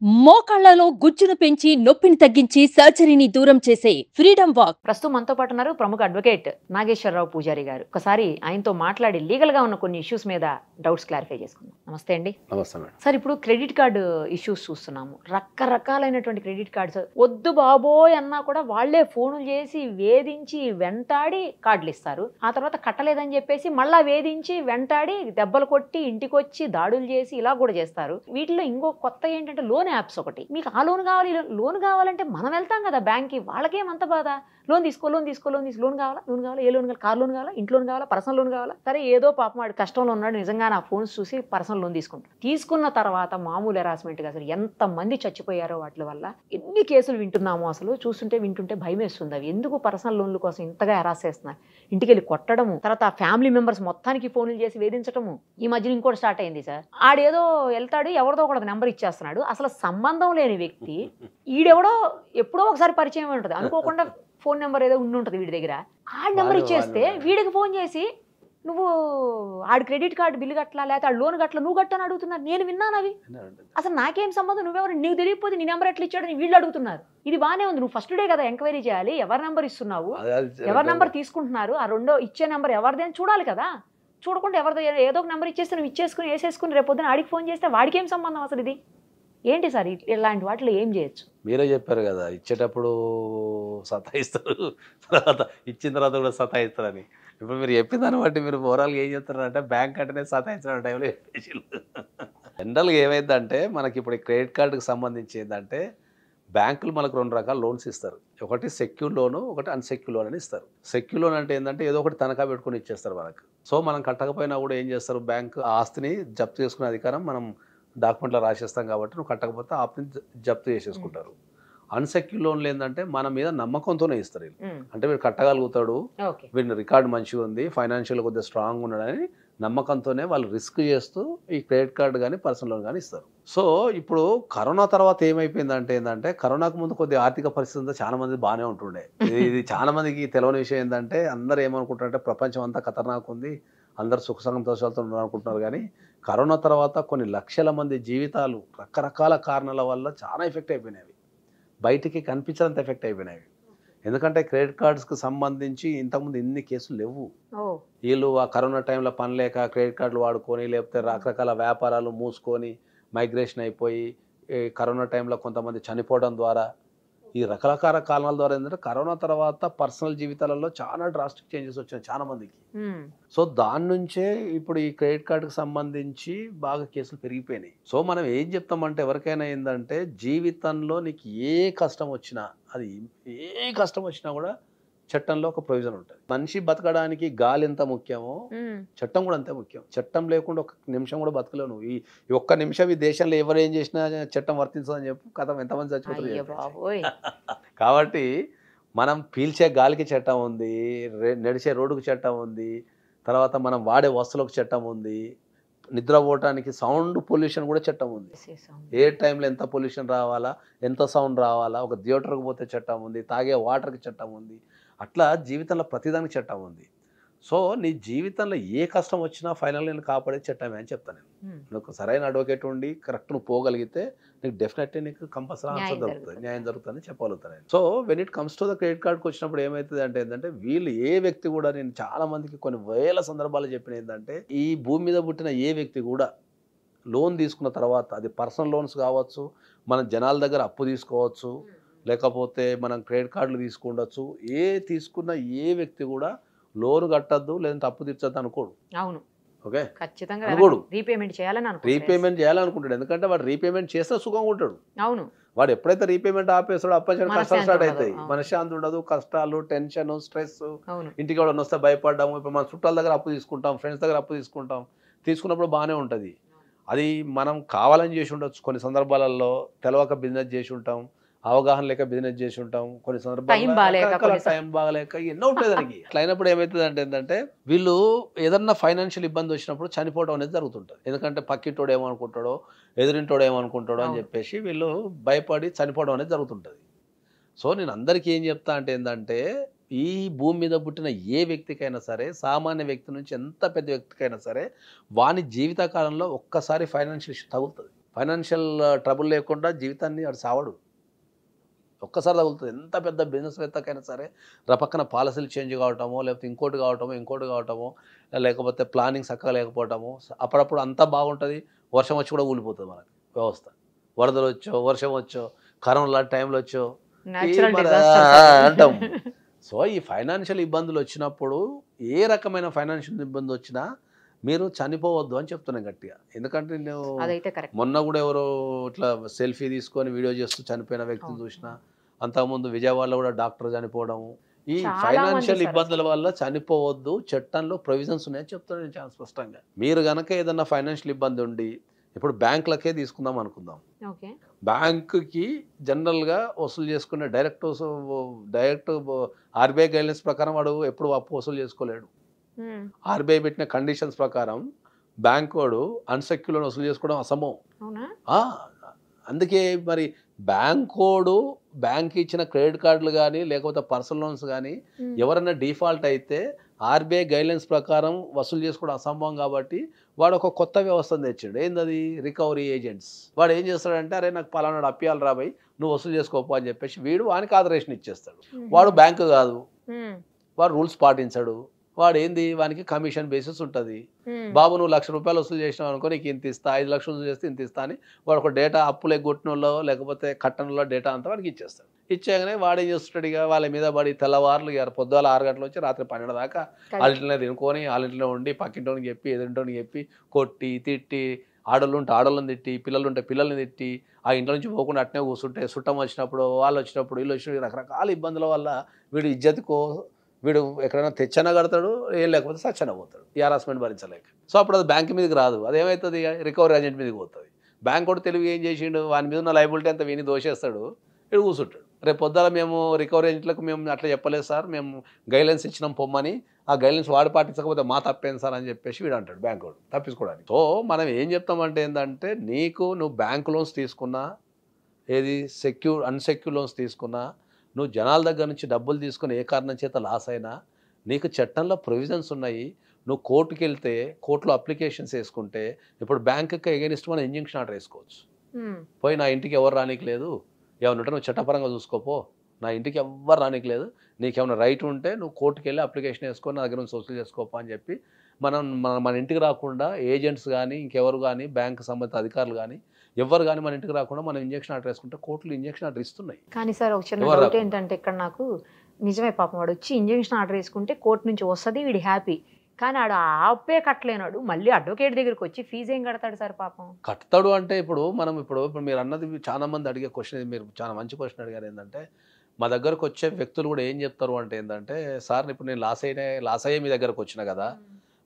మోకాళ్లలో గుజ్జును పెంచి నొప్పిని తగ్గించి సర్జరీని దూరం చేసే ఫ్రీడమ్ వాక్. ప్రస్తుతం మనతో పాటు ఉన్నారు ప్రముఖ అడ్వకేట్ నాగేశ్వరరావు పూజారి గారు. ఒకసారి ఆయనతో మాట్లాడి లీగల్ గా ఉన్న కొన్ని ఇష్యూస్ మీద డౌట్స్ క్లారిఫై చేసుకుందాం. నమస్తే అండి. నమస్తే మేడం. సార్, ఇప్పుడు క్రెడిట్ కార్డు ఇష్యూస్ చూస్తున్నాము. రకరకాలైనటువంటి క్రెడిట్ కార్డ్స్ వద్దు బాబోయ్ అన్నా కూడా వాళ్లే ఫోన్లు చేసి వేధించి వెంటాడి కార్డులు ఇస్తారు. ఆ తర్వాత కట్టలేదని చెప్పేసి మళ్ళా వేధించి వెంటాడి దెబ్బలు కొట్టి ఇంటికి వచ్చి దాడులు చేసి ఇలా కూడా చేస్తారు. వీటిలో ఇంకో కొత్త ఏంటంటే లోన్ యాప్స్ ఒకటి. మీకు ఆ లోన్ కావాలి, లోన్ కావాలంటే మనం వెళ్తాం కదా బ్యాంక్కి, వాళ్ళకేమంత బాధ. లోన్ తీసుకో లోన్ కావాలా, ఏ లోన్ కావాలి, కార్ లోన్ కావాలా, ఇంట్లో లోన్ కావాలా, పర్సనల్ లోన్ కావాలా. సరే, ఏదో పాపం వాడు కష్టంలో ఉన్నాడు, నిజంగా నా ఫోన్స్ చూసి పర్సనల్ లోన్ తీసుకున్న తర్వాత మామూలు హెరాస్మెంట్ గా అసలు ఎంత మంది చచ్చిపోయారో వాటి వల్ల. ఎన్ని కేసులు వింటున్నామో అసలు వింటుంటే భయం వేస్తుంది. అవి ఎందుకు పర్సనల్ లోన్ల కోసం ఇంతగా హెరాస్ చేస్తున్నారు. ఇంటికి వెళ్ళి కొట్టడము, తర్వాత ఫ్యామిలీ మెంబర్స్ మొత్తానికి ఫోన్లు చేసి వేధించడము. ఈ మధ్యన ఇంకోటి స్టార్ట్ అయింది సార్. ఆడేదో వెళ్తాడు, ఎవరిదో ఒక నెంబర్ ఇచ్చేస్తున్నాడు. అసలు సంబంధం లేని వ్యక్తి ఈడెవడో ఎప్పుడో ఒకసారి పరిచయం ఉంటుంది, అనుకోకుండా ఫోన్ నెంబర్ ఏదో ఉంటుంది వీడి దగ్గర. ఆ నెంబర్ ఇచ్చేస్తే వీడికి ఫోన్ చేసి నువ్వు ఆడి క్రెడిట్ కార్డు బిల్లు కట్టలా, లేకపోతే ఆడు లోన్ కట్టలా, నువ్వు కట్టని అడుగుతున్నారు. నేను విన్నాను అవి. అసలు నాకేం సంబంధం, నువ్వెవరు, నీకు తెలియకపోతే నీ నెంబర్ ఎట్లా ఇచ్చాడని వీళ్ళు అడుగుతున్నారు. ఇది బాగానే ఉంది, నువ్వు ఫస్ట్ డే కదా ఎంక్వైరీ చేయాలి. ఎవరి నెంబర్ ఇస్తున్నావు, ఎవరి నెంబర్ తీసుకుంటున్నారు, ఆ రెండో ఇచ్చే నెంబర్ ఎవరిది అని చూడాలి కదా. చూడకుండా ఎవరిదో ఏదో ఒక నెంబర్ ఇచ్చేస్తే నువ్వు వేసేసుకుని రేపు పొద్దున ఆడికి ఫోన్ చేస్తే వాడికి ఏం సంబంధం అసలు. ఇది ఏంటి సార్, ఇలాంటి వాటిలో ఏం చేయొచ్చు? మీరే చెప్పారు కదా, ఇచ్చేటప్పుడు సతాయిస్తారు, తర్వాత ఇచ్చిన తర్వాత కూడా సతాయిస్తారని. ఇప్పుడు మీరు చెప్పిన దాన్ని బట్టి మీరు ఓవరాల్గా ఏం చెప్తారంటే బ్యాంక్ అంటేనే సతాయించిన టైంలో చెప్పేసి. జనరల్గా ఏమైందంటే మనకి ఇప్పుడు ఈ క్రెడిట్ కార్డుకి సంబంధించి ఏంటంటే బ్యాంకులు మనకు రెండు రకాల లోన్స్ ఇస్తారు. ఒకటి సెక్యూర్ లోను, ఒకటి అన్సెక్యూర్ లోన్ అని ఇస్తారు. సెక్యూర్ లోన్ అంటే ఏంటంటే ఏదో ఒకటి తనఖా పెట్టుకుని ఇచ్చేస్తారు మనకు. సో మనం కట్టకపోయినా కూడా ఏం చేస్తారు, బ్యాంకు ఆస్తిని జప్తు చేసుకునే అధికారం మనం డాక్యుమెంట్లో రాసేస్తాం కాబట్టి నువ్వు కట్టకపోతే ఆప్ని జప్తు చేసేసుకుంటారు. అన్సెక్యూర్ లోన్లు ఏంటంటే మన మీద నమ్మకంతోనే ఇస్తారు. అంటే వీడు కట్టగలుగుతాడు, వీడిని రికార్డు మంచిగా ఉంది, ఫైనాన్షియల్ కొద్దిగా స్ట్రాంగ్ ఉన్నాడని నమ్మకంతోనే వాళ్ళు రిస్క్ చేస్తూ ఈ క్రెడిట్ కార్డు కానీ పర్సనల్ లోన్ కానీ ఇస్తారు. సో ఇప్పుడు కరోనా తర్వాత ఏమైపోయిందంటే ఏంటంటే కరోనాకు ముందు కొద్దిగా ఆర్థిక పరిస్థితి చాలా మంది బాగానే ఉంటుండే. ఇది చాలా మందికి తెలియని విషయం ఏంటంటే అందరూ ఏమనుకుంటారంటే ప్రపంచం అంతా ఖతర్నాక్ ఉంది, అందరు సుఖ సంతోషాలతో ఉన్నారు అనుకుంటున్నారు. కానీ కరోనా తర్వాత కొన్ని లక్షల మంది జీవితాలు రకరకాల కారణాల వల్ల చాలా ఎఫెక్ట్ అయిపోయినాయి. బయటికి కనిపించడంత ఎఫెక్ట్ అయిపోయినాయి. ఎందుకంటే క్రెడిట్ కార్డ్స్కి సంబంధించి ఇంతకుముందు ఇన్ని కేసులు లేవు. వీళ్ళు ఆ కరోనా టైంలో పని లేక క్రెడిట్ కార్డులు వాడుకొని, లేకపోతే రకరకాల వ్యాపారాలు మూసుకొని మైగ్రేషన్ అయిపోయి కరోనా టైంలో కొంతమంది చనిపోవడం ద్వారా, ఈ రకరకాల కారణాల ద్వారా ఏంటంటే కరోనా తర్వాత పర్సనల్ జీవితాలలో చాలా డ్రాస్టిక్ చేంజెస్ వచ్చినాయి చాలా మందికి. సో దాని నుంచే ఇప్పుడు ఈ క్రెడిట్ కార్డుకి సంబంధించి బాగా కేసులు పెరిగిపోయినాయి. సో మనం ఏం చెప్తామంటే ఎవరికైనా ఏంటంటే జీవితంలో నీకు ఏ కష్టం వచ్చినా, అది ఏ కష్టం వచ్చినా కూడా చట్టంలో ఒక ప్రొవిజన్ ఉంటుంది. మనిషి బతకడానికి గాలి ఎంత ముఖ్యమో చట్టం కూడా అంతే ముఖ్యం. చట్టం లేకుండా ఒక నిమిషం కూడా బతకలేవు నువ్వు. ఈ ఒక్క నిమిషం ఈ దేశంలో ఎవరు ఏం చేసినా చట్టం వర్తించదని చెప్పు కథ ఎంతమంది చచ్చిపోతారు. కాబట్టి మనం పీల్చే గాలికి చట్టం ఉంది, నడిచే రోడ్డుకు చట్టం ఉంది, తర్వాత మనం వాడే వస్తువులకు చట్టం ఉంది, నిద్రపోవటానికి సౌండ్ పొల్యూషన్ కూడా చట్టం ఉంది. ఏ టైంలో ఎంత పొల్యూషన్ రావాలా, ఎంత సౌండ్ రావాలా, ఒక థియేటర్కి పోతే చట్టం ఉంది, తాగే వాటర్కి చట్టం ఉంది. అట్లా జీవితంలో ప్రతిదానికి చట్టం ఉంది. సో నీ జీవితంలో ఏ కష్టం వచ్చినా ఫైనల్ నేను కాపాడే చట్టమే అని చెప్తాను నేను. నువ్వు సరైన అడ్వకేట్ ఉండి కరెక్ట్ నువ్వు పోగలిగితే నీకు డెఫినెట్లీ నీకు కంపల్సరీ ఆన్సర్ దొరుకుతుంది, న్యాయం జరుగుతుందని చెప్పగలుగుతాను నేను. So when it comes to the credit కార్డ్కి వచ్చినప్పుడు ఏమవుతుంది అంటే ఏంటంటే వీళ్ళు ఏ వ్యక్తి కూడా, నేను చాలా మందికి కొన్ని వేల సందర్భాలు చెప్పిన ఏంటంటే ఈ భూమి మీద పుట్టిన ఏ వ్యక్తి కూడా లోన్ తీసుకున్న తర్వాత, అది పర్సనల్ లోన్స్ కావచ్చు, మన జనాల దగ్గర అప్పు తీసుకోవచ్చు, లేకపోతే మనం క్రెడిట్ కార్డులు తీసుకుండొచ్చు, తీసుకున్న ఏ వ్యక్తి కూడా లోన్ కట్టద్దు లేదంటే అప్పు తీర్చద్దు అనుకోడు. అవును, ఓకే, ఖచ్చితంగా అనుకోడు. రీపేమెంట్ చేయాలనుకుంటాడు. ఎందుకంటే వాడు రీపేమెంట్ చేస్తే సుఖంగా ఉంటాడు. అవును, వాడు ఎప్పుడైతే రీపేమెంట్ ఆపేస్తాడో అప్పటి కష్టాలు స్టార్ట్ అవుతాయి. మనశ్శాంతి ఉండదు, కష్టాలు, టెన్షన్, స్ట్రెస్, ఇంటికి ఎవరైనా వస్తే భయపడ్డాము. ఇప్పుడు మన చుట్టాల దగ్గర అప్పు తీసుకుంటాం, ఫ్రెండ్స్ దగ్గర అప్పు తీసుకున్నప్పుడు బాగానే ఉంటుంది. అది మనం కావాలని చేసి ఉండొచ్చు, కొన్ని సందర్భాలలో తెలవక బిజినెస్ చేసి ఉంటాం, అవగాహన లేక బిజినెస్ చేసి ఉంటాం, కొన్ని సందర్భాలు టైం బాగలేక ఎన్నో ఉంటుంది దానికి. అట్లా అయినప్పుడు ఏమవుతుంది అంటే ఏంటంటే వీళ్ళు ఏదన్నా ఫైనాన్షియల్ ఇబ్బంది వచ్చినప్పుడు చనిపోవడం అనేది జరుగుతుంటుంది. ఎందుకంటే పక్కింటోడు ఏమనుకుంటాడో, ఎదురింటోడు ఏమనుకుంటాడో అని చెప్పేసి వీళ్ళు భయపడి చనిపోవడం అనేది జరుగుతుంటుంది. సో నేను అందరికీ ఏం చెప్తా అంటే ఏంటంటే ఈ భూమి మీద పుట్టిన ఏ వ్యక్తికైనా సరే, సామాన్య వ్యక్తి నుంచి ఎంత పెద్ద వ్యక్తికైనా సరే, వాని జీవితకాలంలో ఒక్కసారి ఫైనాన్షియల్ ఇష్యూ తగులుతుంది. ఫైనాన్షియల్ ట్రబుల్ లేకుండా జీవితాన్ని ఆడు సావడు. ఒక్కసారి తగులుతుంది. ఎంత పెద్ద బిజినెస్ వేత్తకైనా సరే పక్కన పాలసీలు చేంజ్ కావటమో, లేకపోతే ఇంకోటి కావటమో, లేకపోతే ప్లానింగ్ చక్కగా లేకపోవటము, అప్పుడప్పుడు అంతా బాగుంటుంది, వర్షం వచ్చి కూడా ఊలిపోతుంది మనకి వ్యవస్థ. వరదలు వచ్చో, వర్షం వచ్చో, కరోనా లాంటి టైంలో వచ్చో అంటాం. సో ఈ ఫైనాన్షియల్ ఇబ్బందులు వచ్చినప్పుడు ఏ రకమైన ఫైనాన్షియల్ ఇబ్బంది వచ్చినా మీరు చనిపోవద్దు అని చెప్తున్నాను గట్టిగా. ఎందుకంటే నేను మొన్న కూడా ఎవరో ఇట్లా సెల్ఫీ తీసుకొని వీడియో చేస్తూ చనిపోయిన వ్యక్తిని చూసిన. అంతకుముందు విజయవాడలో కూడా డాక్టర్ చనిపోవడము. ఈ ఫైనాన్షియల్ ఇబ్బందుల వల్ల చనిపోవద్దు, చట్టంలో ప్రొవిజన్స్ ఉన్నాయని చెప్తున్నాను నేను చాలా స్పష్టంగా. మీరు కనుక ఏదన్నా ఫైనాన్షియల్ ఇబ్బంది ఉండి, ఇప్పుడు బ్యాంకులకే తీసుకుందాం అనుకుందాం. బ్యాంకుకి జనరల్గా వసూలు చేసుకునే డైరెక్ట్ ఆర్బీఐ గైడ్లైన్స్ ప్రకారం వాడు ఎప్పుడు అప్పు వసూలు చేసుకోలేడు. ఆర్బీఐ పెట్టిన కండిషన్స్ ప్రకారం బ్యాంక్ వాడు అన్సెక్యూర్ లోన్ వసూలు చేసుకోవడం అసంభవం. అందుకే మరి బ్యాంక్ ఇచ్చిన క్రెడిట్ కార్డులు కానీ లేకపోతే పర్సనల్ లోన్స్ కానీ ఎవరైనా డిఫాల్ట్ అయితే ఆర్బీఐ గైడ్లైన్స్ ప్రకారం వసూలు చేసుకోవడం అసంభవం. కాబట్టి వాడు ఒక కొత్త వ్యవస్థను తెచ్చాడు. ఏందది? Recovery agents. వాడు ఏం చేస్తాడంటే, అరే నాకు పలానాడు అప్పియాలి రాబాయి, నువ్వు వసూలు చేసుకోపో అని చెప్పేసి వీడు వానికి ఆథరైజేషన్ ఇచ్చేస్తాడు. వాడు బ్యాంకు కాదు, వాడు రూల్స్ పాటించాడు. వాడు ఏంది, వానికి కమిషన్ బేసిస్ ఉంటుంది. బాబు నువ్వు ₹1,00,000 వసూలు చేసినావు అనుకో, నీకు ఇంత ఇస్తా, 5 లక్షలు వసూలు చేస్తే ఇంత ఇస్తా అని వాడు ఒక డేటా అప్పులు ఎగ్గొట్టినలో లేకపోతే కట్టడంలో డేటా అంతా వాడికి ఇచ్చేస్తాడు. ఇచ్చేగానే వాడు ఏం చేస్తాడు, ఇక వాళ్ళ మీద పడి తెల్లవారులు పొద్దుల 6 గంటల నుంచి రాత్రి 12 దాకా వాళ్ళ ఇంట్లోనే తినుకొని, వాళ్ళ ఇంట్లో ఉండి, పక్కింటోనికి చెప్పి, ఎదురింటోనికి చెప్పి, కొట్టి తిట్టి, ఆడోళ్ళు ఉంటే ఆడోళ్ళని తిట్టి, పిల్లలు ఉంటే పిల్లల్ని తిట్టి, ఆ ఇంట్లో నుంచి పోకుండా అట్నే కూర్చుంటే, చుట్టం వచ్చినప్పుడు, వాళ్ళు వచ్చినప్పుడు, వీళ్ళు వచ్చినప్పుడు, రకరకాల ఇబ్బందుల వల్ల వీడు ఇజ్జతికో, వీడు ఎక్కడైనా తెచ్చన కడతాడు, ఏం లేకపోతే సచ్చన పోతాడు, ఈ హరాస్మెంట్ భరించలేక. సో అప్పుడు అది బ్యాంక్ మీదకి రాదు, అదేమవుతుంది, రికవరీ ఏజెంట్ మీదకి పోతుంది. బ్యాంక్ కూడా తెలివి ఏం చేసిండు, వాని మీద ఉన్న లైబిలిటీ అంతా విని దోషేస్తాడు, వీడు కూర్చుంటాడు. రేపు పొద్దుల మేము రికవరీ ఏజెంట్లకు మేము అట్లా చెప్పలేదు సార్, మేము గైడ్లైన్స్ ఇచ్చినాం పొమ్మని, ఆ గైడ్లైన్స్ వాడు పాటించకపోతే మా తప్పేంది సార్ అని చెప్పేసి వీడు అంటాడు బ్యాంక్ వాడు తప్పించుకోవడానికి. సో మనం ఏం చెప్తామంటే ఏంటంటే, నువ్వు బ్యాంక్ లోన్స్ తీసుకున్నా, ఏది అన్సెక్యూర్ లోన్స్ తీసుకున్నా, నువ్వు జనాల దగ్గర నుంచి డబ్బులు తీసుకుని ఏ కారణం చేత లాస్ అయినా, నీకు చట్టంలో ప్రొవిజన్స్ ఉన్నాయి. నువ్వు కోర్టుకి వెళ్తే కోర్టులో అప్లికేషన్స్ వేసుకుంటే, ఇప్పుడు బ్యాంకుకి ఎగెనిస్ట్ మనం ఇంజంక్షన్ ఆర్డర్ వేసుకోవచ్చు. పోయి నా ఇంటికి ఎవరు రానికి లేదు, ఏమన్నా ఉంటే నువ్వు చట్టపరంగా చూసుకోపో, నా ఇంటికి ఎవ్వరు రానికి లేదు, నీకేమైనా రైట్ ఉంటే నువ్వు కోర్టుకి వెళ్ళి అప్లికేషన్ వేసుకొని నా దగ్గర నుంచి వసూలు చేసుకోపో అని చెప్పి మన ఇంటికి రాకుండా ఏజెంట్స్ కానీ ఇంకెవరు కానీ బ్యాంకు సంబంధిత అధికారులు కానీ ఎవరు కానీ మన ఇంటికి రాకుండా మనం ఇంజక్షన్ ఆర్డర్ వేసుకుంటే కోర్టులు ఇంజక్షన్ ఆర్డర్ ఇస్తున్నాయి. కానీ సార్ ఒక చిన్న డౌట్ ఏంటంటే, ఇక్కడ నాకు నిజమే పాపం, వాడు వచ్చి ఇంజక్షన్ ఆర్డర్ వేసుకుంటే కోర్టు నుంచి వస్తుంది, వీడి హ్యాపీ. కానీ ఆడు ఆపే కట్టలేనాడు, మళ్ళీ అడ్వకేట్ దగ్గరికి వచ్చి ఫీజు ఏం కడతాడు సార్ పాపం? కడతాడు అంటే ఇప్పుడు మీరు అన్నది చాలా మంది అడిగే క్వశ్చన్, మీరు చాలా మంచి క్వశ్చన్ అడిగారు. ఏంటంటే మా దగ్గరకు వచ్చే వ్యక్తులు కూడా ఏం చెప్తారు అంటే ఏంటంటే, సార్ ఇప్పుడు నేను లాస్ అయ్యే మీ దగ్గరకు వచ్చిన కదా,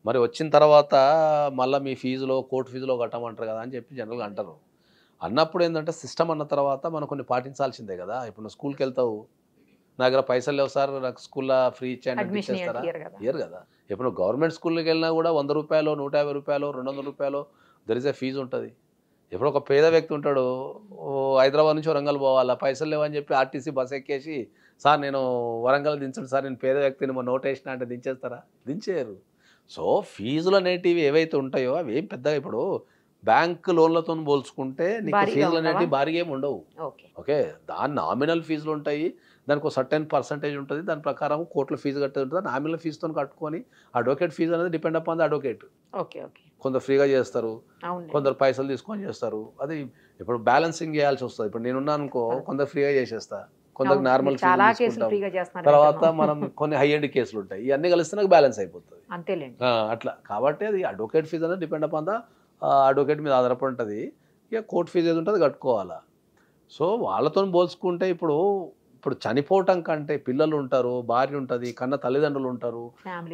మరి వచ్చిన తర్వాత మళ్ళీ మీ ఫీజులో కోర్టు ఫీజులో కట్టమంటారు కదా అని చెప్పి జనరల్గా అంటారు. అన్నప్పుడు ఏంటంటే సిస్టమ్ అన్న తర్వాత మనం కొన్ని పాటించాల్సిందే కదా. ఇప్పుడు నువ్వు స్కూల్కి వెళ్తావు, నా దగ్గర పైసలు లేవు సార్, నాకు స్కూల్లో ఫ్రీ ఇచ్చేయండి ఇచ్చేస్తారా? ఇయర్ కదా. ఇప్పుడు నువ్వు గవర్నమెంట్ స్కూల్కి వెళ్ళినా కూడా ₹100, ₹150, ₹200 దర్ ఇస్ ఏ ఫీజు ఉంటుంది. ఇప్పుడు ఒక పేద వ్యక్తి ఉంటాడు, హైదరాబాద్ నుంచి వరంగల్ పోవాలా, పైసలు లేవని చెప్పి ఆర్టీసీ బస్ ఎక్కేసి, సార్ నేను వరంగల్ దించండి సార్, నేను పేద వ్యక్తిని మా నోట్ వేసిన అంటే దించేస్తారా? దించేయరు. సో ఫీజులు అనేటివి ఏవైతే ఉంటాయో అవి ఏం పెద్దగా, ఇప్పుడు బ్యాంక్ లోన్లతో పోల్చుకుంటే నీకు ఫీజులు అనేటివి భారీగా ఏమి ఉండవు. ఓకే, దాని నామినల్ ఫీజులు ఉంటాయి, దానికి ఒక సర్టెన్ పర్సంటేజ్ ఉంటుంది, దాని ప్రకారం కోర్టులో ఫీజు కట్టేది ఉంటుంది. నామినల్ ఫీజుతో కట్టుకొని అడ్వకేట్ ఫీజు అనేది డిపెండ్ అపాన్ ద అడ్వకేట్. కొందరు ఫ్రీగా చేస్తారు, కొందరు పైసలు తీసుకొని చేస్తారు. అది ఇప్పుడు బ్యాలెన్సింగ్ చేయాల్సి వస్తుంది. ఇప్పుడు నేనున్నా అనుకో, కొందరు ఫ్రీగా చేసేస్తా, కొందరికి నార్మల్ తర్వాత మనం కొన్ని హై ఎండ్ కేసులు ఉంటాయి, ఇవన్నీ కలిస్తే నాకు బ్యాలెన్స్ అయిపోతుంది అట్లా. కాబట్టి అది అడ్వకేట్ ఫీజు అనేది డిపెండ్ అపాన్ ద అడ్వకేట్ మీద ఆధారపడి ఉంటుంది. ఇక కోర్టు ఫీజు ఏది ఉంటుంది కట్టుకోవాలా. సో వాళ్ళతో పోల్చుకుంటే ఇప్పుడు చనిపోవటం కంటే పిల్లలు ఉంటారు, భార్య ఉంటుంది, కన్న తల్లిదండ్రులు ఉంటారు,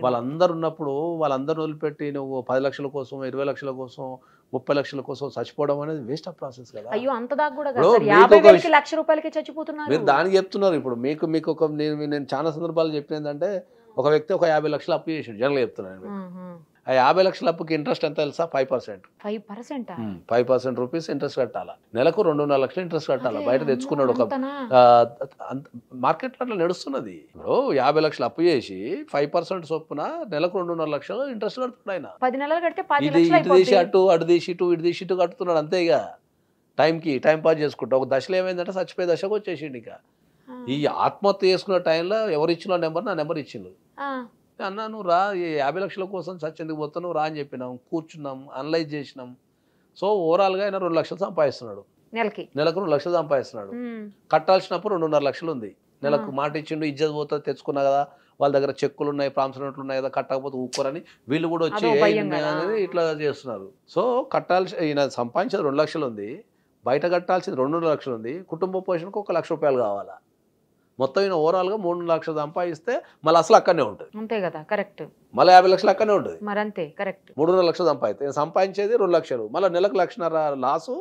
వాళ్ళందరూ ఉన్నప్పుడు వాళ్ళందరూ వదిలిపెట్టి నువ్వు 10 లక్షల కోసం, 20 లక్షల కోసం, 30 లక్షల కోసం చచ్చిపోవడం అనేది వేస్ట్ ఆఫ్ ప్రాసెస్ కదా. మీరు దానికి చెప్తున్నారు. ఇప్పుడు మీకు నేను చాలా సందర్భాలు చెప్పిన ఏంటంటే, ఒక వ్యక్తి ఒక 50 లక్షలు అప్పు చేసాడు, జనరల్గా చెప్తున్నాను. ఆ 50 లక్షల అప్పుకి ఇంట్రెస్ట్ ఎంత తెలుసా? 5%. 5% రూపీస్ ఇంట్రెస్ట్ కట్టాలా, నెలకు 2.5 లక్షలు ఇంట్రెస్ట్ కట్టాలా. బయట తెచ్చుకున్నాడు, ఒక మార్కెట్లో అట్లా నడుస్తున్నది. ఇప్పుడు 50 లక్షలు అప్పు చేసి 5% చొప్పున నెలకు 2.5 లక్షలు ఇంట్రెస్ట్ కడుతున్నాడు ఆయన. 10 నెలలు కడితే ఇది తీసి అటు తీసి ఇటు కడుతున్నాడు అంతే. ఇక టైం పాస్ చేసుకుంటా ఒక దశలో ఏమైందంటే చచ్చిపోయే దశకు వచ్చేసిండు. ఇక ఈ ఆత్మహత్య చేసుకున్న టైంలో ఎవరు ఇచ్చిన నెంబర్ నా నెంబర్ ఇచ్చిండు. అన్నా నువ్వు రా, ఈ 50 లక్షల కోసం చచ్చేందుకు పోతున్నావు రా అని చెప్పినాం, కూర్చున్నాం, అనలైజ్ చేసినాం. సో ఓవరాల్గా ఆయన 2 లక్షలు సంపాదిస్తున్నాడు, నెలకు 2 లక్షలు సంపాదిస్తున్నాడు. కట్టాల్సినప్పుడు 2.5 లక్షలు ఉంది. నెలకు మాట ఇచ్చిండు, ఇజ్జత్ పోతుంది, తెచ్చుకున్నా కదా, వాళ్ళ దగ్గర చెక్కులు ఉన్నాయి, ప్రాంసనట్లు ఉన్నాయి కదా, కట్టకపోతే ఊరుకోరని వీళ్ళు కూడా వచ్చి అనేది ఇట్లా చేస్తున్నారు. సో ఈయన సంపాదించేది 2 లక్షలు ఉంది, బయట కట్టాల్సింది 2.5 లక్షలు ఉంది, కుటుంబ పోషణకు 1 లక్ష రూపాయలు కావాలా. మొత్తం ఈయన ఓవరాల్గా 3 లక్షలు సంపాదిస్తే మళ్ళీ అసలు అక్కడనే ఉంటుంది. అంతే కదా, కరెక్ట్. మళ్ళీ 50 లక్షలు అక్కడనే ఉంటుంది. మరి అంతే, కరెక్ట్. 3.5 లక్షలు సంపాదిస్తే సంపాదించేది 2 లక్షలు, మళ్ళీ నెలకు 1.5 లక్ష లాసు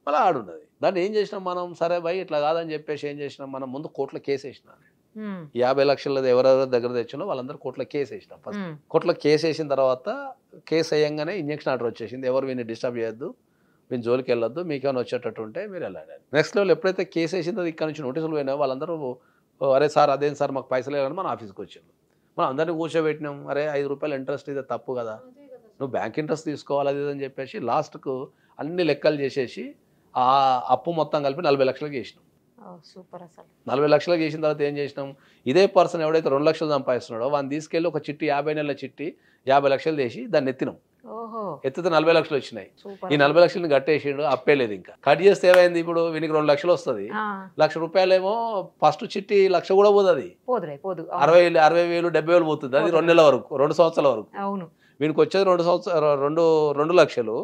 మళ్ళీ ఆడున్నది. దాన్ని ఏం చేసినాం మనం, సరే భయ్ ఇట్లా కాదని చెప్పేసి ఏం చేసినాం మనం, ముందు కోర్టులో కేసు వేసినాం. 50 లక్షలది ఎవరెవరి దగ్గర తెచ్చినో వాళ్ళందరూ కోర్టులో కేసు వేసినాం. ఫస్ట్ కోర్టులో కేసు వేసిన తర్వాత కేసు వేయంగానే ఇంజక్షన్ ఆర్డర్ వచ్చేసింది, ఎవరు వీడిని డిస్టర్బ్ చేయొద్దు, మీరు జోలికి వెళ్ళొద్దు, మీకేమైనా వచ్చేటట్టు ఉంటే మీరు వెళ్ళండి. నెక్స్ట్ లెవెల్ ఎప్పుడైతే కేసు వేసిందో ఇక్కడ నుంచి నోటీసులు పోయినా వాళ్ళందరూ అరే సార్ అదేం సార్ మాకు పైసలు లేవని మన ఆఫీస్కి వచ్చారు. మనం అందరినీ కూర్చోబెట్టినాం, అరే 5 రూపాయలు ఇంట్రెస్ట్ ఇది తప్పు కదా, నువ్వు బ్యాంక్ ఇంట్రెస్ట్ తీసుకోవాలి అది అని చెప్పేసి లాస్ట్కు అన్ని లెక్కలు చేసేసి ఆ అప్పు మొత్తం కలిపి 40 లక్షలకు చేసినాం. సూపర్. అసలు 40 లక్షలకు చేసిన తర్వాత ఏం చేసినాం, ఇదే పర్సన్ ఎవడైతే 2 లక్షలు సంపాదిస్తున్నాడో వాడిని తీసుకెళ్ళి ఒక చిట్టి 50 నెలల చిట్టి 50 లక్షలు చేసి దాన్ని ఎత్తినాం. ఎత్తితే 40 లక్షలు వచ్చినాయి. ఈ 40 లక్షలని కట్టేసిండు, అప్పేలేదు. ఇంకా కట్ చేస్తే ఏమైంది, ఇప్పుడు వీనికి 2 లక్షలు వస్తుంది, 1 లక్ష రూపాయలేమో ఫస్ట్ చిట్టి 1 లక్ష కూడా పోతుంది, 60,000 60,000 70,000 పోతుంది. అది 2 నెలల వరకు, 2 సంవత్సరాల వరకు. వీనికి వచ్చేది 2 లక్షలు,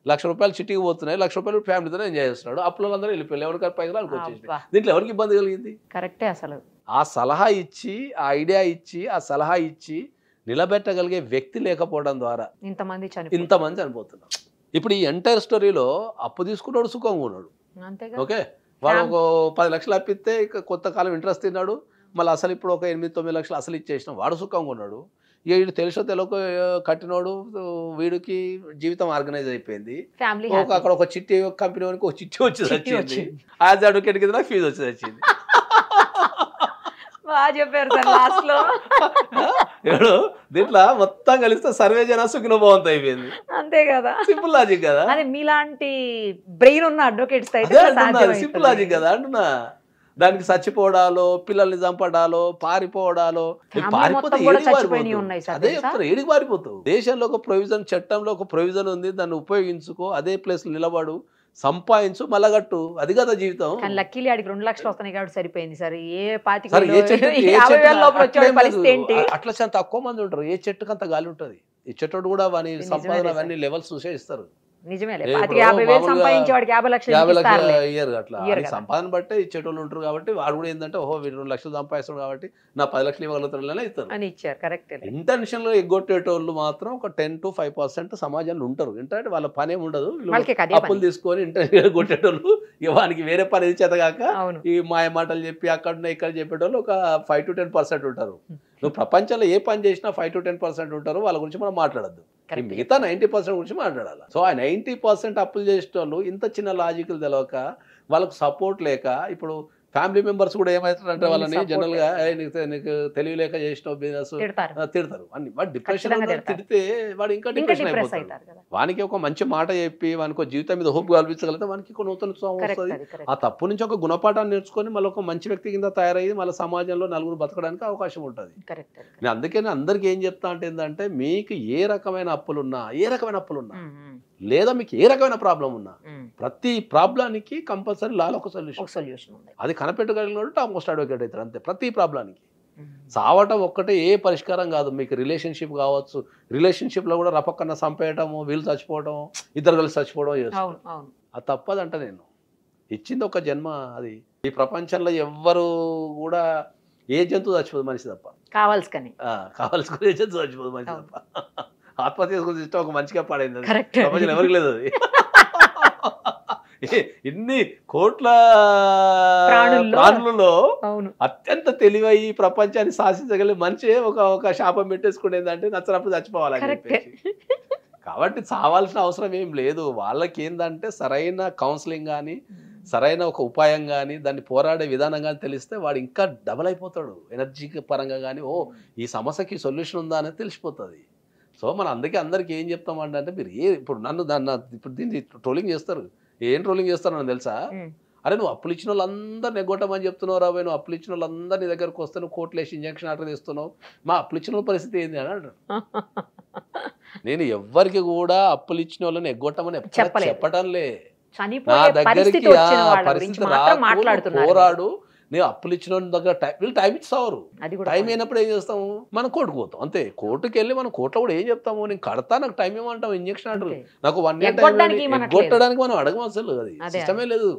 1 లక్ష రూపాయలు చిట్టికి పోతున్నాయి, 1 లక్ష రూపాయలు ఫ్యామిలీతో ఎంజాయ్ చేస్తున్నాడు. అప్పుల అందరూ వెళ్ళిపోయారు, ఎవరికైనా పైసలు అనుకొచ్చేసి. దీంట్లో ఎవరికి ఇబ్బంది కలిగింది? కరెక్టే. అసలు ఆ సలహా ఇచ్చి, ఆ ఐడియా ఇచ్చి, ఆ సలహా ఇచ్చి నిలబెట్టగలిగే వ్యక్తి లేకపోవడం ద్వారా ఇంతమంది చనిపోతున్నారు. ఇప్పుడు ఈ ఎంటైర్ స్టోరీలో అప్పు తీసుకున్నాడు, సుఖంగా ఉన్నాడు. ఓకే, వాడు ఒక 10 లక్షలు అప్పిస్తే కొత్త కాలం ఇంట్రెస్ట్ తిన్నాడు, మళ్ళీ అసలు ఇప్పుడు ఒక 8-9 లక్షలు అసలు ఇచ్చేసినాం, వాడు సుఖంగా ఉన్నాడు. ఇక వీడు తెలుసో తెలియక కట్టినోడు, వీడికి జీవితం ఆర్గనైజ్ అయిపోయింది. అక్కడ ఒక చిట్టి కంపెనీ వానికి ఒక చిట్టి వచ్చి వచ్చింది, యాజ్ అడ్వకేట్ కింద నాకు ఫీజు వచ్చి వచ్చింది. దీంట్లో మొత్తం కలిస్తే సర్వే జన సుఖిన బాగుంది అయిపోయింది. అంతే కదా, సింపుల్ లాజిక్ కదా. మీలాంటి బ్రెయిన్ ఉన్న అడ్వకేట్స్ సింపుల్ లాజిక్ కదా అంటున్నా. దానికి చచ్చిపోవడాలో, పిల్లల్ని చంపడాలో, పారిపోవడాలో, అదే చెప్తారు, ఏడికి పారిపోతావు. దేశంలో ఒక ప్రొవిజన్, చట్టంలో ఒక ప్రొవిజన్ ఉంది, దాన్ని ఉపయోగించుకో, అదే ప్లేస్ నిలబడు, సంపాదించు, మళ్ళగట్టు, అది కదా జీవితం. లక్కీలీ ఆడికి 2 లక్షలు వస్తున్నాయి కాబట్టి సరిపోయింది సార్. అట్లా చాలా తక్కువ మంది ఉంటారు. ఏ చెట్టుకు అంత గాలి ఉంటుంది. ఈ చెట్టు కూడా వాని సంపాదన అవన్నీ లెవెల్స్ చూసే ఇస్తారు. సంపాదన బట్టే ఇచ్చేటోళ్ళు ఉంటారు కాబట్టి వాడు కూడా ఏంటంటే ఓహో వీడు 2 లక్షలు సంపాదిస్తాడు కాబట్టి నా 10 లక్షలు ఇవ్వగలుగుతాడు ఇస్తారు. ఇంటెన్షన్ లో ఎగ్గొట్టేటోళ్ళు మాత్రం ఒక 10 to 5% సమాజంలో ఉంటారు. ఏంటంటే వాళ్ళ పని ఏమి ఉండదు, అప్పులు తీసుకొని ఇంటెన్షన్ కొట్టేటోళ్ళు, వానికి వేరే పని చేతగాక ఈ మాయ మాటలు చెప్పి అక్కడ ఇక్కడ చెప్పేటోళ్ళు ఒక 5 to 10% ఉంటారు. నువ్వు ప్రపంచంలో ఏ పని చేసినా 5 to 10% ఉంటారు. వాళ్ళ గురించి మనం మాట్లాడద్దు, మిగతా 90% గురించి మాట్లాడాలి. సో ఆ 90% అప్పులు చేసే వాళ్ళు ఇంత చిన్న లాజికల్ తెలియక, వాళ్ళకు సపోర్ట్ లేక, ఇప్పుడు ఫ్యామిలీ మెంబర్స్ కూడా ఏమవుతారంటే వాళ్ళని జనరల్ గా నీకు తెలియలేక చేసిన బిజినెస్ తిడతారు అన్ని. వాడు డిప్రెషన్ తిడితే వాడు ఇంకా డిప్రెషన్ అయిపోతాడు. వానికి ఒక మంచి మాట చెప్పి వానికి జీవితం మీద హోప్ కల్పించగలిగితే వానికి ఒక నూతన ఉత్సాహం వస్తుంది. ఆ తప్పు నుంచి ఒక గుణపాఠాన్ని నేర్చుకొని మళ్ళీ ఒక మంచి వ్యక్తి కింద తయారయ్యి మళ్ళీ సమాజంలో నలుగురు బతకడానికి అవకాశం ఉంటుంది. నేను అందుకని అందరికి ఏం చెప్తా అంటే ఏంటంటే, మీకు ఏ రకమైన అప్పులున్నా, లేదా మీకు ఏ రకమైన ప్రాబ్లం ఉన్నా, ప్రతి ప్రాబ్లానికి కంపల్సరీ లాలో ఒక సొల్యూషన్ ఉంది. అది కనిపెట్టగలిగిన టాప్ మోస్ట్ అడ్వకేట్ అవుతారు. అంతే, ప్రతి ప్రాబ్లానికి. చావటం ఒక్కటే ఏ పరిష్కారం కాదు. మీకు రిలేషన్షిప్ కావచ్చు, రిలేషన్షిప్లో కూడా రపక్కన చంపేయటము, వీళ్ళు చచ్చిపోవడం, ఇద్దరు కలిసి చచ్చిపోవడం చేస్తారు. అది తప్పదంట. నేను ఇచ్చింది ఒక జన్మ. అది ఈ ప్రపంచంలో ఎవ్వరు కూడా ఏ జంతువు చచ్చిపోదు మనిషి తప్ప. కావాల్సుకొని ఏ జంతువు చచ్చిపోదు మనిషి తప్ప. ఆత్మహత్య చేసుకుని ఇష్టం ఒక మంచిగా పాడైంది, ప్రపంచం ఎవరికి లేదు. అది ఇన్ని కోట్ల ప్రాణులలో అత్యంత తెలివై ప్రపంచాన్ని శాసించగలిగే మనిషి ఒక శాపం పెట్టేసుకునేదంటే నచ్చినప్పుడు చచ్చిపోవాలని చెప్పేసి. కాబట్టి చావాల్సిన అవసరం ఏం లేదు. వాళ్ళకి ఏంటంటే సరైన కౌన్సిలింగ్ కానీ, సరైన ఒక ఉపాయం కానీ, దాన్ని పోరాడే విధానం కానీ తెలిస్తే వాడు ఇంకా డబల్ అయిపోతాడు. ఎనర్జీ పరంగా కానీ, ఓ ఈ సమస్యకి సొల్యూషన్ ఉందా అనేది తెలిసిపోతుంది. సో మనం అందరికీ ఏం చెప్తామంటే, మీరు ఇప్పుడు నన్ను ఇప్పుడు దీన్ని ట్రోలింగ్ చేస్తారు, ఏం ట్రోలింగ్ చేస్తానని తెలుసా? అరే నువ్వు అప్పులు ఇచ్చిన వాళ్ళందరూ నెగ్గొట్టమని చెప్తున్నావు రాబోయే, నువ్వు అప్పులు ఇచ్చిన వాళ్ళందరూ నీ దగ్గరకు వస్తే నువ్వు కోర్టులో వేసి ఇంజక్షన్ ఆర్డర్ తీస్తున్నావు, మా అప్పులు ఇచ్చిన వాళ్ళ పరిస్థితి ఏంది అని అంటారు. నేను ఎవ్వరికి కూడా అప్పులు ఇచ్చిన వాళ్ళని ఎగ్గొట్టమని చెప్పటంలే. నా దగ్గరికి పరిస్థితి రాకు, పోరాడు, నేను అప్పులు ఇచ్చిన దగ్గర వీళ్ళు టైం ఇస్తావు, టైం అయినప్పుడు ఏం చేస్తాము, మనం కోర్టుకు పోతాం అంతే. కోర్టుకి వెళ్ళి మనం కోర్టులో కూడా ఏం చెప్తాము, నేను కడతా, నాకు టైం ఏమంటాం, ఇంజక్షన్ అంటారు, నాకు 1 year టైం కొట్టడానికి మనం అడగం, అసలు అది సిస్టమే లేదు.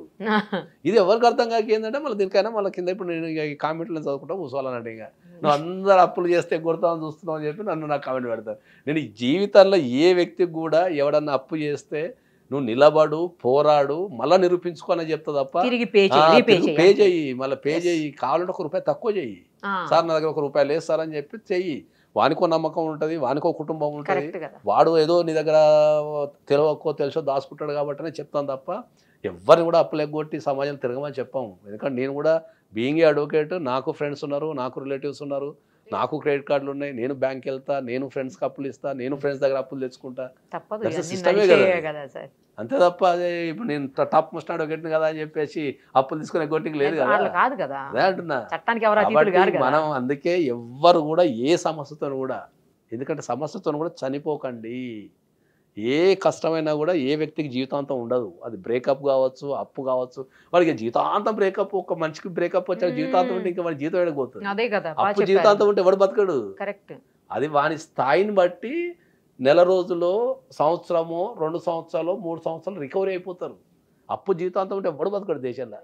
ఇది ఎవరికి అర్థం కాక ఏంటంటే మళ్ళీ దీనికైనా మళ్ళీ కింద ఇప్పుడు నేను ఈ కామెంట్లో చదువుకుంటా కూర్చోవాలన్నట్టు, ఇక నువ్వు అందరు అప్పులు చేస్తే కొడతామని చూస్తున్నావు అని చెప్పి నన్ను నాకు కామెంట్ పెడతాను. నేను ఈ జీవితంలో ఏ వ్యక్తికి కూడా ఎవడన్నా అప్పు చేస్తే నువ్వు నిలబడు, పోరాడు, మళ్ళీ నిరూపించుకోని చెప్తా తప్ప పే చెయ్యి, మళ్ళీ పే చెయ్యి, కావాలంటే ₹1 తక్కువ చెయ్యి, సార్ నా దగ్గర ₹1 లేదు సార్ అని చెప్పి చెయ్యి. వానికో నమ్మకం ఉంటుంది, వానికో కుటుంబం ఉంటుంది, వాడు ఏదో నీ దగ్గర తెలియకో తెలుసో దాచుకుంటాడు కాబట్టినే చెప్తాను తప్ప ఎవరిని కూడా అప్పులు ఎగ్గొట్టి సమాజం తిరగమని చెప్పాము. ఎందుకంటే నేను కూడా బీయింగ్ ఏ అడ్వకేట్, నాకు ఫ్రెండ్స్ ఉన్నారు, నాకు రిలేటివ్స్ ఉన్నారు, నాకు క్రెడిట్ కార్డులు ఉన్నాయి, నేను బ్యాంక్ వెళ్తా, నేను ఫ్రెండ్స్కి అప్పులు ఇస్తా, నేను ఫ్రెండ్స్ దగ్గర అప్పులు తెచ్చుకుంటా, సిస్టమే కదా అంతే తప్ప అదే ఇప్పుడు నేను టాప్ మోస్ట్ అడ్వకేట్ని కదా అని చెప్పేసి అప్పులు తీసుకునే గొట్టికి లేదు కదా, అదే అంటున్నా. మనం అందుకే ఎవ్వరు కూడా ఏ సమస్యతో కూడా, ఎందుకంటే సమస్యతో కూడా చనిపోకండి. ఏ కష్టమైనా కూడా ఏ వ్యక్తికి జీవితాంతం ఉండదు, అది బ్రేకప్ కావచ్చు, అప్పు కావచ్చు, వాడికి జీవితాంతం బ్రేకప్, ఒక మనిషికి బ్రేకప్ వచ్చాక జీవితాంతం ఉంటే ఇంకా వాడి జీవితం ఎడకపోతుంది, అప్పు జీవితాంతం ఉంటే ఎవడు బతకడు. అది వాని స్థాయిని బట్టి నెల రోజులో, సంవత్సరమో, 2 సంవత్సరాలు, 3 సంవత్సరాలు రికవరీ అయిపోతారు. అప్పు జీవితాంతం ఉంటే ఎవడు బతకడు దేశంలో,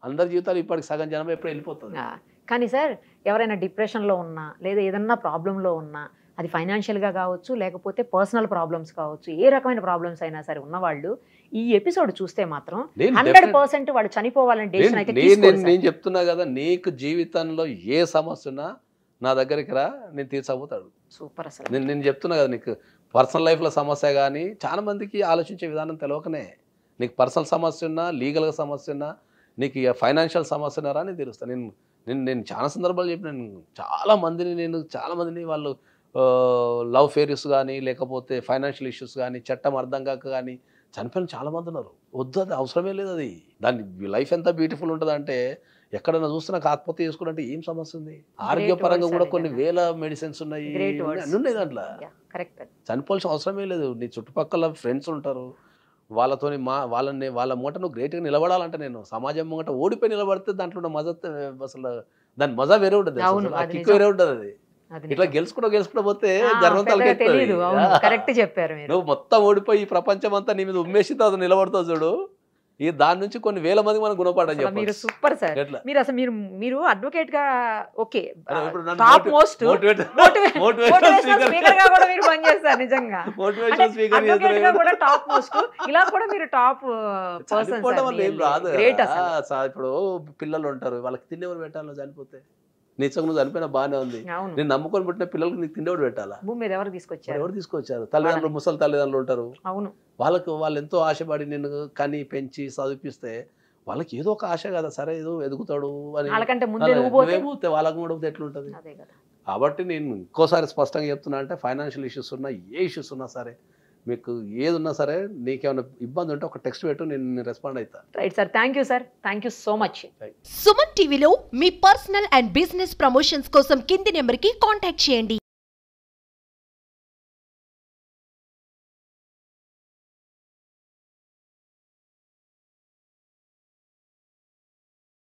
అందరి జీవితాలు ఇప్పటికి సగం జనం ఎప్పుడు వెళ్ళిపోతుంది. కానీ సార్ ఎవరైనా డిప్రెషన్లో ఉన్నా లేదా ఏదన్నా ప్రాబ్లంలో ఉన్నా, అది ఫైనాన్షియల్గా కావచ్చు, లేకపోతే పర్సనల్ ప్రాబ్లమ్స్ కావచ్చు, ఏ రకమైన ప్రాబ్లమ్స్ అయినా సరే ఉన్నవాళ్ళు ఈ ఎపిసోడ్ చూస్తే మాత్రం 100% వాళ్ళు చనిపోవాలని డెసిషన్ అయితే తీసుకోరు. నేను చెప్తున్నా కదా, నీకు జీవితంలో ఏ సమస్య ఉన్నా నా దగ్గరికి రా, నేను తీర్చబోతాడు. సూపర్. అసలు నేను చెప్తున్నా కదా, నీకు పర్సనల్ లైఫ్లో సమస్య కానీ చాలా మందికి ఆలోచించే విధానం తెలియకనే, నీకు పర్సనల్ సమస్య ఉన్నా, లీగల్గా సమస్య ఉన్నా, నీకు ఫైనాన్షియల్ సమస్య ఉన్నారా అని తెలుస్తాను. నేను చాలా సందర్భాలు చెప్పినాను, చాలా మందిని వాళ్ళు లవ్ ఫెయిర్స్ కానీ, లేకపోతే ఫైనాన్షియల్ ఇష్యూస్ కానీ, చట్టం అర్థం కాక కానీ చనిపోయిన చాలా మంది ఉన్నారు. వద్దు, అది అవసరమే లేదు. అది దాని లైఫ్ ఎంత బ్యూటిఫుల్ ఉంటుంది అంటే, ఎక్కడైనా చూస్తే నాకు ఆత్మహత్య చేసుకుంటే ఏం సమస్య ఉంది, ఆరోగ్యపరంగా కూడా కొన్ని వేల మెడిసిన్స్ ఉన్నాయి, అన్నీ ఉన్నాయి దాంట్లో. చనిపోవాల్సిన అవసరమే లేదు. నీ చుట్టుపక్కల ఫ్రెండ్స్ ఉంటారు, వాళ్ళతోని వాళ్ళ మూట నువ్వు గ్రేట్గా నిలబడాలంటే, నేను సమాజం ముంగట ఓడిపోయి నిలబడితే దాంట్లో మజా, అసలు దాని మజా వేరే ఉంటుంది, కిక్ వేరే ఉంటుంది. అది ఇట్లా గెలుచుకుంటూ పోతే నువ్వు మొత్తం ఓడిపోయి ఈ ప్రపంచం అంతా నీ మీద ఉమ్మేసి తర్వాత నిలబడతావు చూడు, ఈ దాని నుంచి కొన్ని వేల మంది మనకు గుణపాఠం చెప్పాలి. మీరు సూపర్ సార్. మీరు అసలు మీరు అడ్వకేట్ గా okay, top most motivational speaker గా కూడా మీరు పనిచేస్తారు నిజంగా. మోటివేషనల్ స్పీకర్ గా కూడా టాప్ మోస్ట్, ఇలా కూడా మీరు టాప్ పర్సన్. గ్రేట్. అసలు ఇప్పుడు పిల్లలు ఉంటారు, వాళ్ళకి తినేవారు పెట్టాలో చనిపోతే, నిజంగా నువ్వు చనిపోయినా బాగానే ఉంది, నేను నమ్ముకొని పుట్టిన పిల్లలకి నీకు తిండేవాడు పెట్టాలా? భూమి మీద ఎవరు తీసుకొచ్చారు? తల్లిదండ్రులు, ముసలి తల్లిదండ్రులు ఉంటారు. అవును, వాళ్ళు ఎంతో ఆశపడి నిన్ను కని పెంచి చదివిపిస్తే వాళ్ళకి ఏదో ఒక ఆశ కదా, సరే ఏదో ఎదుగుతాడు అని, నువ్వేమోతే వాళ్ళకి కూడా ఎట్లుంటది. కాబట్టి నేను ఇంకోసారి స్పష్టంగా చెప్తున్నా, అంటే ఫైనాన్షియల్ ఇష్యూస్ ఉన్నా, ఏ ఇష్యూస్ ఉన్నా సరే, మీకు ఏది ఉన్నా సరే, నీకేమైనా ఇబ్బంది ఉంటే ఒక టెక్స్ట్ పెట్టు, నేను రెస్పాండ్ అవుతా. Right sir, thank you sir, thank you so much. Suman టీవీలో మీ పర్సనల్ అండ్ బిజినెస్ ప్రమోషన్స్ కోసం కింది నెంబర్కి కాంటాక్ట్ చేయండి.